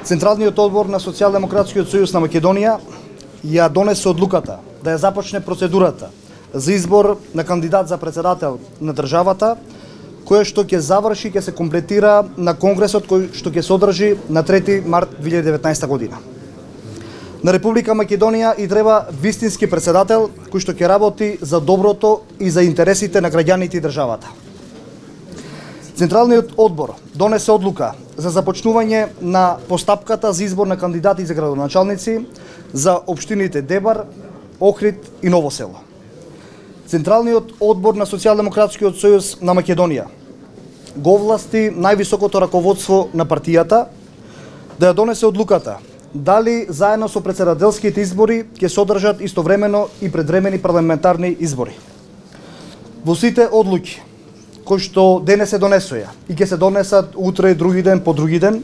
Централниот одбор на Социјалдемократскиот сојуз на Македонија ја донесе одлуката да ја започне процедурата за избор на кандидат за председател на државата, која што ќе заврши, ќе се комплетира на конгресот кој што ќе се одржи на 3 март 2019 година. На Република Македонија и треба вистински председател кој што ќе работи за доброто и за интересите на граѓаните и државата. Централниот одбор донесе одлука за започнување на постапката за избор на кандидати за градоначалници за општините Дебар, Охрид и Ново село. Централниот одбор на Социјалдемократскиот сојуз на Македонија го овласти највисокото раководство на партијата да ја донесе одлуката дали заедно со претседателските избори ќе се одржат истовремено и предвремени парламентарни избори. Во сите одлуки кои што денес се донесоја и ќе се донесат утре, други ден, по други ден,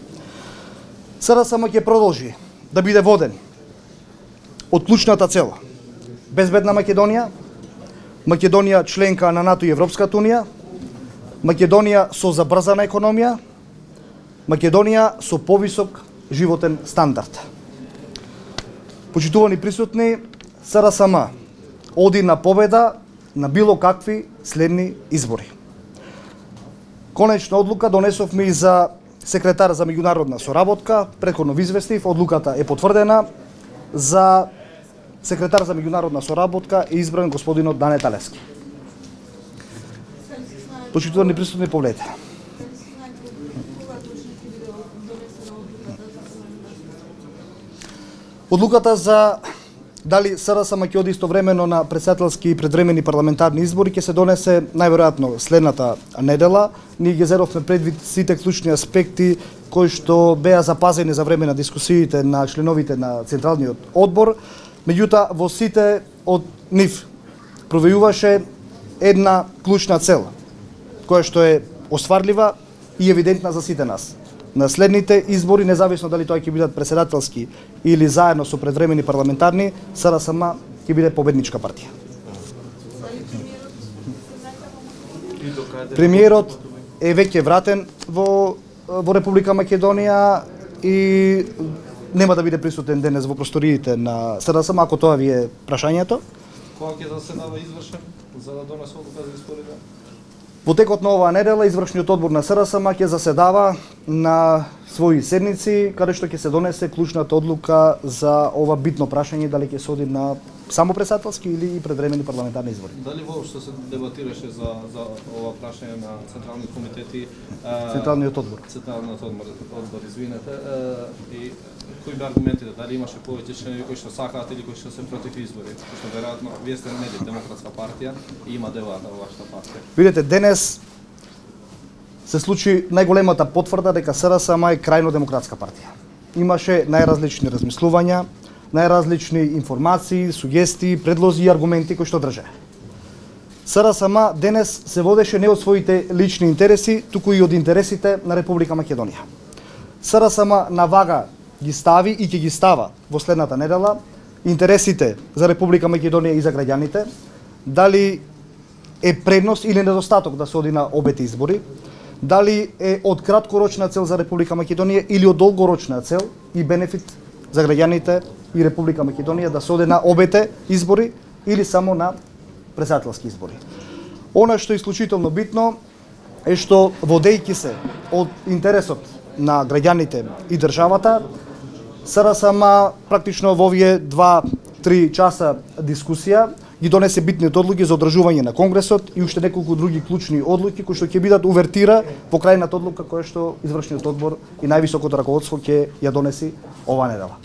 СРСМ ќе продолжи да биде воден од клучната цел безбедна Македонија, Македонија членка на НАТО и Европската унија, Македонија со забрзана економија, Македонија со повисок животен стандард. Почитувани присутни, СРСМ оди на победа на било какви следни избори. Конечна одлука донесовме и за секретар за меѓународна соработка, претходно ви известив, одлуката е потврдена, за секретар за меѓународна соработка е избран господинот Дане Талевски. Почитувани присутни, погледете. Одлуката за дали СРСМ ќе оди истовремено на претседателски и предвремени парламентарни избори ќе се донесе најверојатно следната недела. Ние ги зедовме предвид сите клучни аспекти кои што беа запазени за време на дискусиите на членовите на Централниот одбор. Меѓутоа, во сите од нив провејуваше една клучна цел, која што е остварлива и евидентна за сите нас. На следните избори, независно дали тоа ќе бидат претседателски или заедно со предвремени парламентарни, СРСМ ќе биде победничка партија. Премиерот е веќе вратен во Република Македонија и нема да биде присутен денес во просториите на СРСМ, ако тоа ви е прашањето. Кога ќе заседава извршен за да донесе одлука за изборите? Во текот на оваа недела извршниот одбор на СРСМ ќе заседава на своји седници, каде што ќе се донесе клучната одлука за ова битно прашање дали ќе се оди на само претседателски или и предвремени парламентарни избори. Дали воопшто се дебатираше за ова прашање на централни комитети? Централниот одбор. Централниот одбор, извинете. И кои беа аргументите? Дали имаше повеќе членови кои што сакаат или кои што се против избори? Што веројатно вие сте нели демократска партија и има дебата во вашата партија. Видете, денес се случи најголемата потврда дека СРСМ е крајно демократска партија. Имаше најразлични размислувања, најразлични информации, сугестии, предлози и аргументи кои што држе. СРСМ денес се водеше не од своите лични интереси, туку и од интересите на Република Македонија. СРСМ на вага ги стави и ќе ги става во следната недела интересите за Република Македонија и за граѓаните, дали е предност или недостаток да се оди на обете избори, дали е од краткорочна цел за Република Македонија или од долгорочна цел и бенефит за граѓаните и Република Македонија да се оди на обете избори или само на претседателски избори. Она што е исклучително битно е што водејќи се од интересот на граѓаните и државата, СРСМ практично во овие 2-3 часа дискусија ги донесе битните одлуки за одржување на Конгресот и уште неколку други клучни одлуки кои што ќе бидат увертира во крајната одлука која што извршниот одбор и највисокото раководство ќе ја донеси оваа недела.